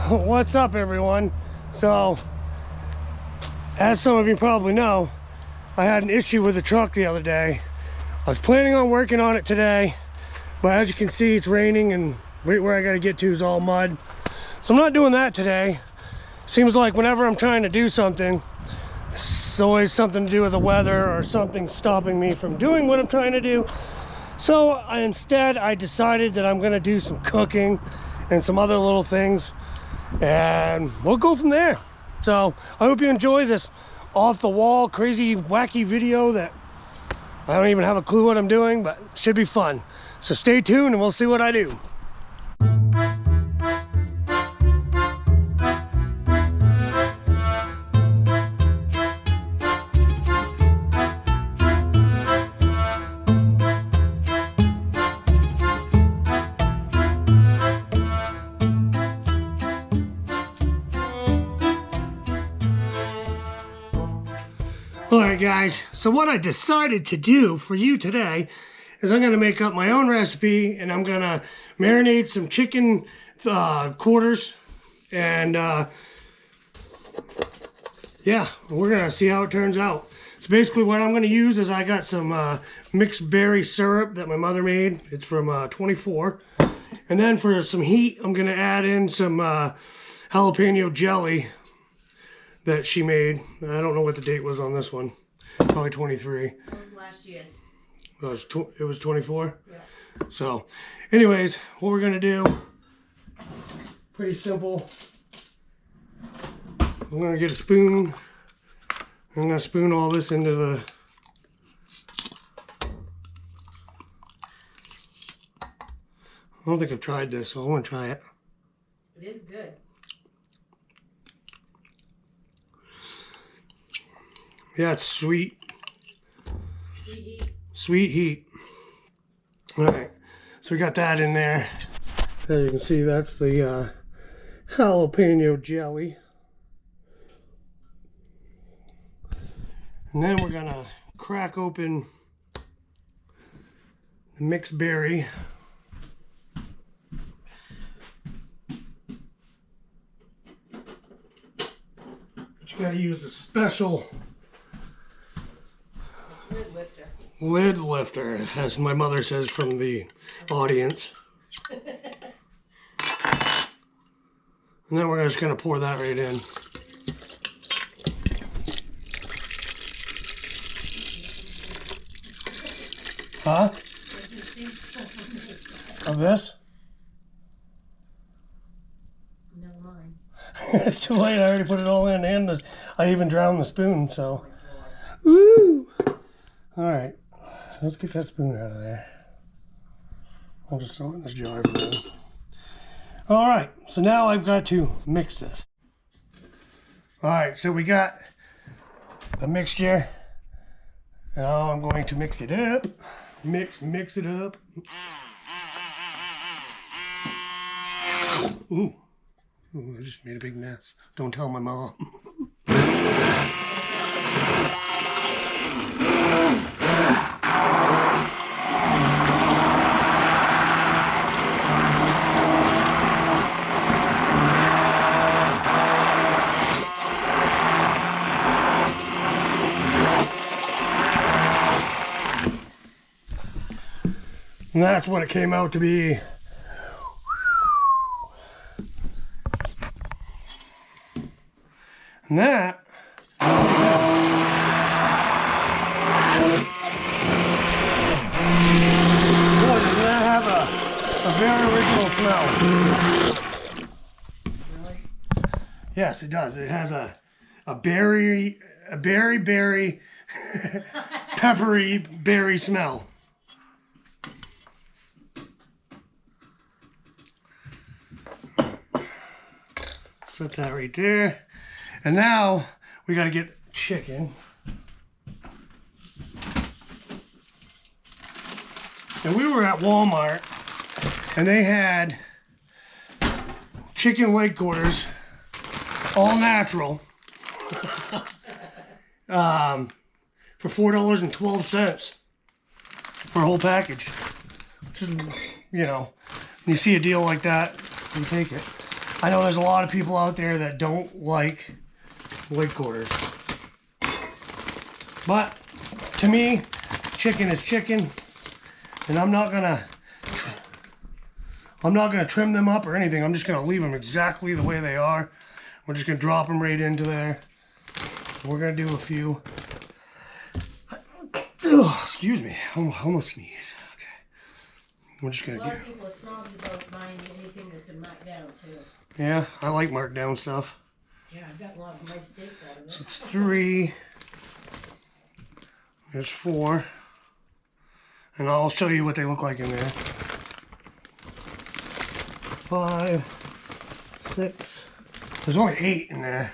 What's up, everyone? So, as some of you probably know, I had an issue with the truck the other day. I was planning on working on it today, but as you can see, it's raining and right where I gotta get to is all mud. So I'm not doing that today. Seems like whenever I'm trying to do something, it's always something to do with the weather or something stopping me from doing what I'm trying to do. So instead, I decided that I'm gonna do some cooking and some other little things, and we'll go from there. So I hope you enjoy this off the wall, crazy, wacky video that I don't even have a clue what I'm doing, but it should be fun. So stay tuned and we'll see what I do. Alright guys, so what I decided to do for you today is I'm going to make up my own recipe, and I'm going to marinate some chicken quarters, and yeah, we're going to see how it turns out. So basically what I'm going to use is I got some mixed berry syrup that my mother made. It's from 24. And then for some heat, I'm going to add in some jalapeno jelly that she made. I don't know what the date was on this one. Probably 23. It was last year's. It was 24? Yeah. So, anyways, what we're going to do, pretty simple. I'm going to get a spoon. I'm going to spoon all this into the... I don't think I've tried this, so I want to try it. It is good. Yeah, it's sweet. Sweet heat. Sweet heat. Alright, so we got that in there. As you can see, that's the jalapeno jelly. And then we're going to crack open the mixed berry. But you got to use a special lid lifter, as my mother says from the audience. And then we're just going to pour that right in. Huh? Of this? Never mind. It's too late. I already put it all in, and I even drowned the spoon, so. Woo! Alright, let's get that spoon out of there. I'll just throw it in this jar for now. Alright, so now I've got to mix this. Alright, so we got the mixture. And now I'm going to mix it up. Mix it up. Ooh, I just made a big mess. Don't tell my mom. And that's what it came out to be. And that, boy, does that have a very original smell. Really? Yes, it does. It has a berry peppery berry smell. Set that right there. And now we got to get chicken. And we were at Walmart and they had chicken leg quarters, all natural, for $4.12 for a whole package. Which is, you know, when you see a deal like that, you take it. I know there's a lot of people out there that don't like leg quarters. But to me, chicken is chicken, and I'm not gonna trim them up or anything. I'm just gonna leave them exactly the way they are. We're just gonna drop them right into there. We're gonna do a few. Ugh, excuse me, I almost sneezed. Okay, we're just gonna A lot of people are snobs about buying anything that's been marked down too. Yeah, I like marked down stuff. Yeah, I've got a lot of nice steaks out of it. So it's 3. There's 4. And I'll show you what they look like in there. 5, 6. There's only 8 in there.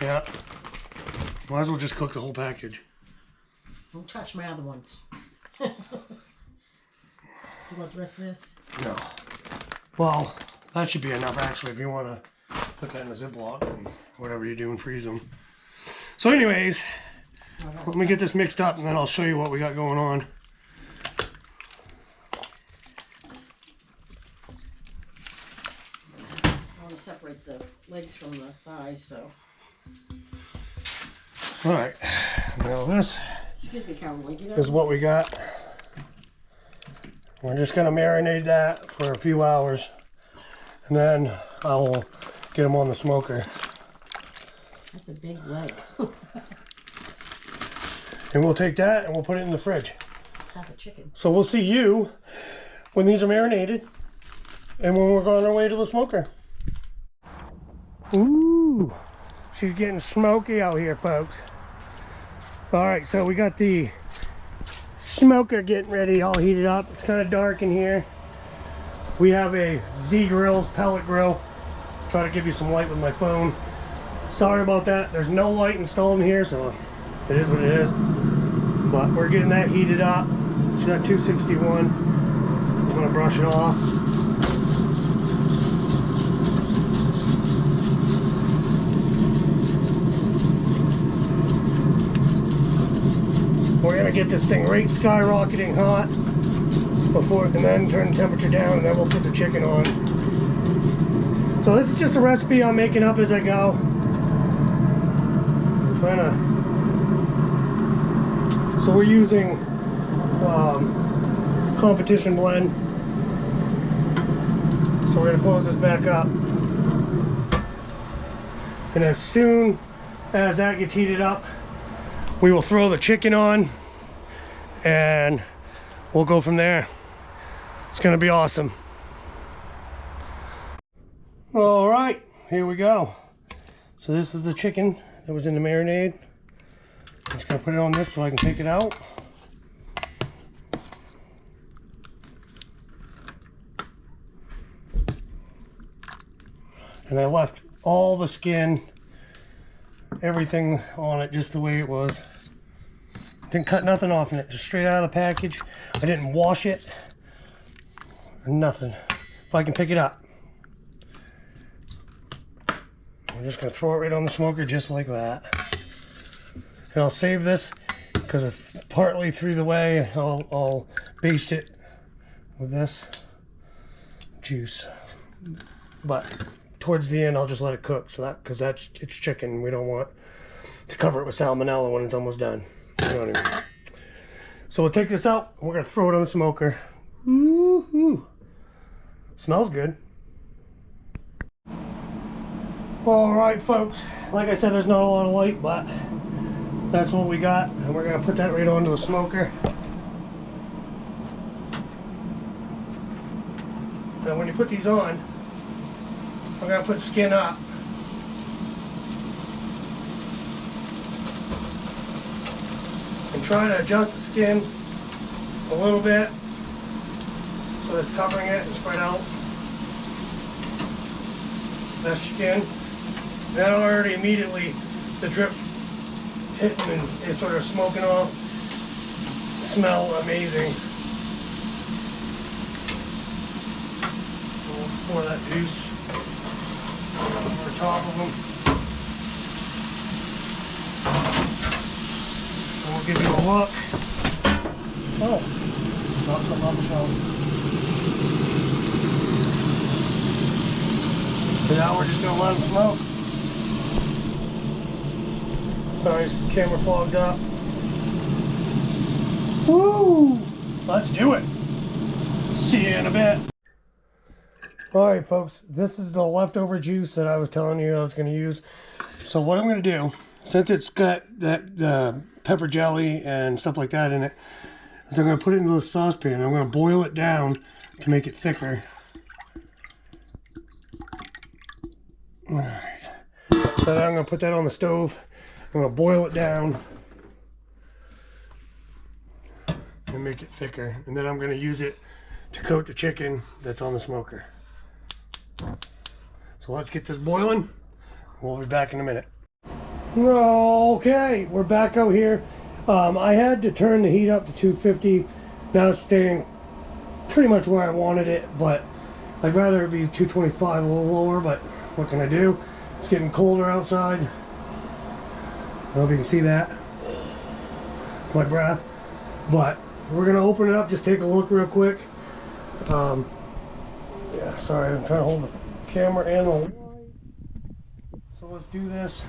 Yeah. Might as well just cook the whole package. Don't touch my other ones. You want the rest of this? No. Well, that should be enough actually if you want to put that in a Ziploc and whatever you do and freeze them. So anyways, let me get this mixed up and then I'll show you what we got going on. I want to separate the legs from the thighs, so. Alright, now this Excuse me, Carol, you know? is what we got. We're just going to marinate that for a few hours. And then I'll get them on the smoker. That's a big leg. And we'll take that and we'll put it in the fridge. Let's have a chicken. So we'll see you when these are marinated and when we're on our way to the smoker. Ooh, she's getting smoky out here, folks. All right, so we got the smoker getting ready, all heated up. It's kind of dark in here. We have a Z Grills pellet grill. Try to give you some light with my phone. Sorry about that. There's no light installed in here, so it is what it is. But we're getting that heated up. She's at 261. I'm gonna brush it off. We're gonna get this thing right skyrocketing hot before, and then turn the temperature down, and then we'll put the chicken on. So this is just a recipe I'm making up as I go. I'm trying to. So we're using competition blend. So we're gonna close this back up, and as soon as that gets heated up, we will throw the chicken on and we'll go from there. It's gonna be awesome. All right, here we go. So this is the chicken that was in the marinade. I'm just gonna put it on this so I can take it out. And I left all the skin, everything on it just the way it was. Didn't cut nothing off in it, just straight out of the package. I didn't wash it, nothing. If I can pick it up. I'm just gonna throw it right on the smoker just like that. And I'll save this because partly through the way I'll baste it with this juice. But towards the end I'll just let it cook, so that because it's chicken. We don't want to cover it with salmonella when it's almost done. You know what I mean? So we'll take this out and we're gonna throw it on the smoker. Woo-hoo. Smells good. All right, folks. Like I said, there's not a lot of light, but that's what we got, and we're gonna put that right onto the smoker. Now, when you put these on, I'm gonna put skin up. And try to adjust the skin a little bit so it's covering it and spread out. That's skin. Then already immediately the drip's hitting and it's sort of smoking off. Smell amazing. We'll pour that juice over top of them. And we'll give you a look. Oh, not something on the shelf. And now we're just gonna let them smoke. Sorry, camera fogged up. Woo! Let's do it. See you in a bit. Alright folks, this is the leftover juice that I was telling you I was going to use. So what I'm going to do, since it's got that pepper jelly and stuff like that in it, is I'm going to put it into the saucepan. I'm going to boil it down to make it thicker. Alright. So then I'm going to put that on the stove. I'm going to boil it down and make it thicker. And then I'm going to use it to coat the chicken that's on the smoker. So let's get this boiling. We'll be back in a minute. Okay, we're back out here. I had to turn the heat up to 250. Now it's staying pretty much where I wanted it, but I'd rather it be 225, a little lower, but what can I do? It's getting colder outside. I don't know if you can see that. It's my breath. But we're gonna open it up, just take a look real quick. Yeah, sorry, I'm trying to hold the camera and the light. So let's do this.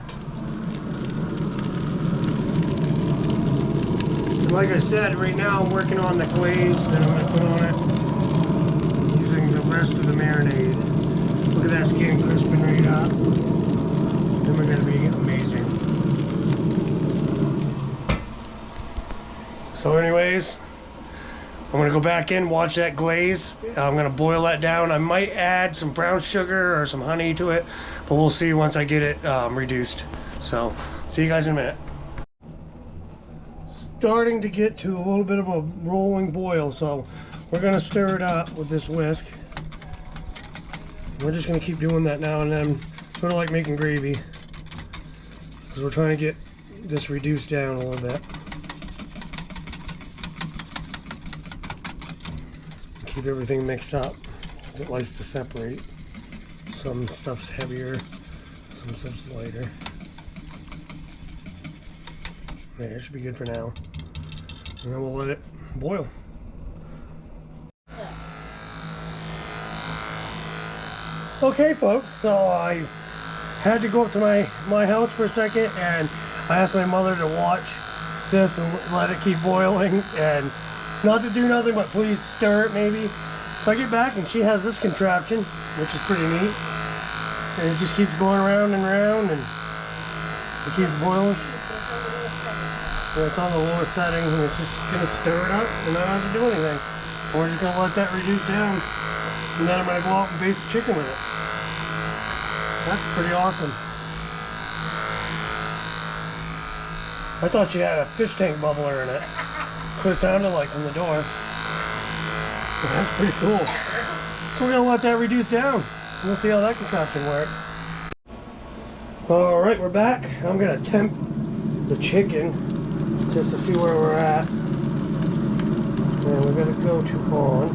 And like I said, right now I'm working on the glaze that I'm going to put on it using the rest of the marinade. Look at that skin crisping right up. Then we're going to be amazing. So anyways, I'm going to go back in, watch that glaze. I'm going to boil that down. I might add some brown sugar or some honey to it, but we'll see once I get it reduced. So, see you guys in a minute. Starting to get to a little bit of a rolling boil, so we're going to stir it up with this whisk. We're just going to keep doing that now and then, sort of like making gravy, because we're trying to get this reduced down a little bit. Keep everything mixed up, because it likes to separate. Some stuff's heavier, some stuff's lighter. Yeah, it should be good for now. And then we'll let it boil. Okay folks, so I had to go up to my house for a second, and I asked my mother to watch this and let it keep boiling, and not to do nothing but please stir it maybe. So I get back and she has this contraption, which is pretty neat. And it just keeps going around and around and it keeps boiling. And it's on the lowest setting and it's just going to stir it up and I don't have to do anything. We're just going to let that reduce down. And then I'm going to go out and baste the chicken with it. That's pretty awesome. I thought she had a fish tank bubbler in it. That's what it sounded like from the door. But that's pretty cool. So we're going to let that reduce down. We'll see how that contraption works. Alright, we're back. I'm going to temp the chicken just to see where we're at. And we're going to go to on.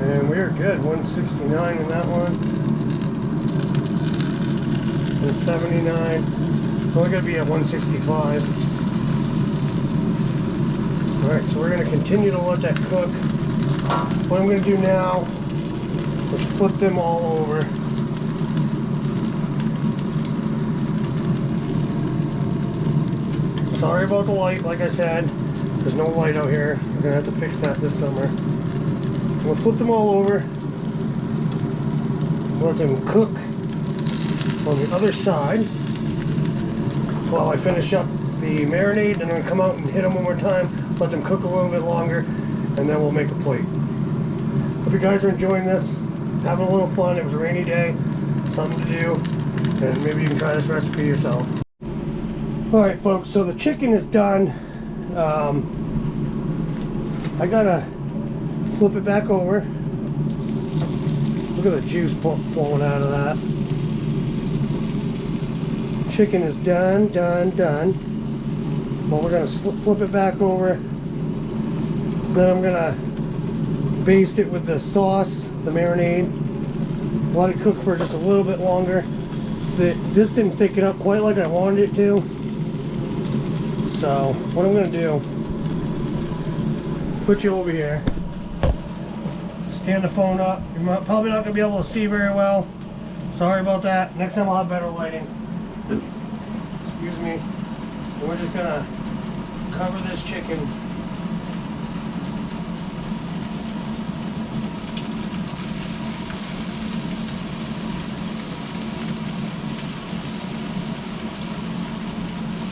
And we're good. 169 in that one. And 79. So we're going to be at 165. Alright, so we're going to continue to let that cook. What I'm going to do now is flip them all over. Sorry about the light, like I said. There's no light out here. We're going to have to fix that this summer. We'll flip them all over. Let them cook on the other side while I finish up the marinade, and I'm going to come out and hit them one more time, let them cook a little bit longer, and then we'll make a plate. Hope you guys are enjoying this, having a little fun. It was a rainy day, something to do, and maybe you can try this recipe yourself. Alright folks, so the chicken is done. I gotta flip it back over. Look at the juice flowing out of that. Chicken is done. Well, we're gonna flip it back over. Then I'm gonna baste it with the sauce, the marinade. Let it cook for just a little bit longer. This didn't thicken up quite like I wanted it to. So what I'm gonna do put you over here. Stand the phone up. You're probably not going to be able to see very well. Sorry about that. Next time I'll have better lighting. Excuse me. And we're just going to cover this chicken.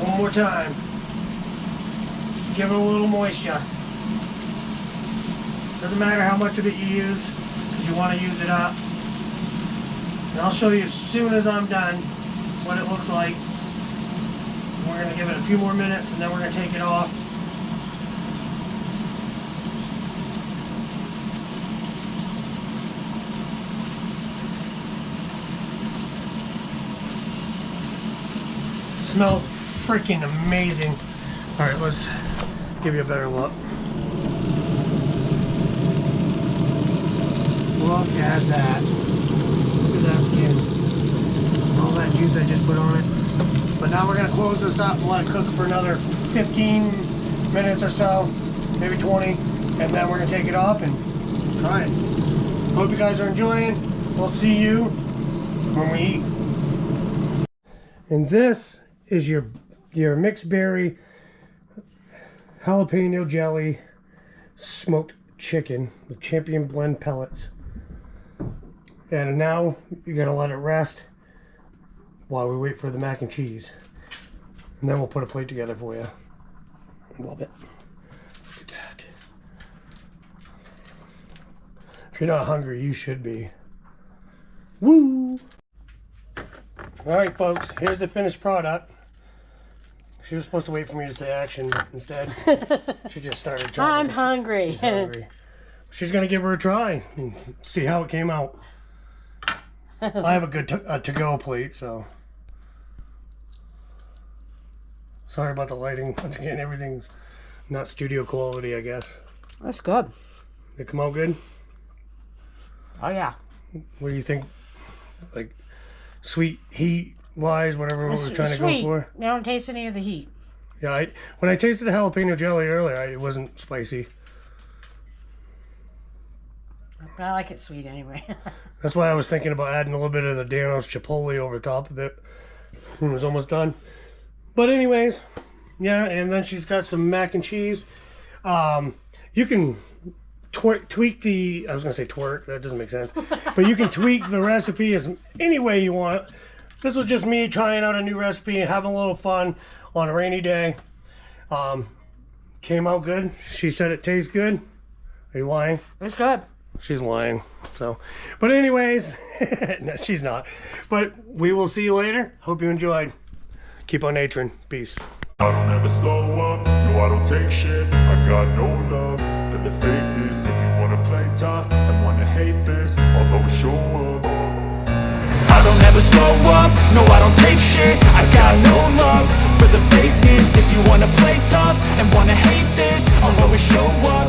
One more time. Give it a little moisture. Doesn't matter how much of it you use, because you want to use it up. And I'll show you as soon as I'm done what it looks like. We're going to give it a few more minutes and then we're going to take it off. Smells freaking amazing. All right, let's give you a better look. Look at that. Look at that skin. All that juice I just put on it. But now we're gonna close this up and let it cook for another 15 minutes or so, maybe 20, and then we're gonna take it off and try it. Hope you guys are enjoying. We'll see you when we eat. And this is your mixed berry jalapeno jelly smoked chicken with champion blend pellets. And now you're gonna let it rest while we wait for the mac and cheese. And then we'll put a plate together for you. Love it. Look at that. If you're not hungry, you should be. Woo! Alright folks, here's the finished product. She was supposed to wait for me to say action, but instead she just started talking. I'm hungry. She's hungry. She's gonna give her a try and see how it came out. I have a good to-go plate, so sorry about the lighting. Once again, everything's not studio quality, I guess. That's good. They come out good? Oh yeah. What do you think? Like sweet heat wise, whatever we were trying to go for? You don't taste any of the heat. Yeah, when I tasted the jalapeno jelly earlier, it wasn't spicy. I like it sweet anyway. That's why I was thinking about adding a little bit of the Danos Chipotle over the top of it when it was almost done. But anyways, yeah, and then she's got some mac and cheese. You can tweak the, I was going to say twerk, that doesn't make sense. But you can tweak the recipe as any way you want. This was just me trying out a new recipe and having a little fun on a rainy day. Came out good. She said it tastes good. Are you lying? It's good. She's lying. So, but anyways, no, she's not. But we will see you later. Hope you enjoyed. Keep on naturing. Peace. I don't ever slow up, no I don't take shit. I got no love for the fakeness. If you wanna play tough and wanna hate this, I'll always show up. I don't ever slow up, no I don't take shit. I got no love for the fakeness. If you wanna play tough and wanna hate this, I'll always show up.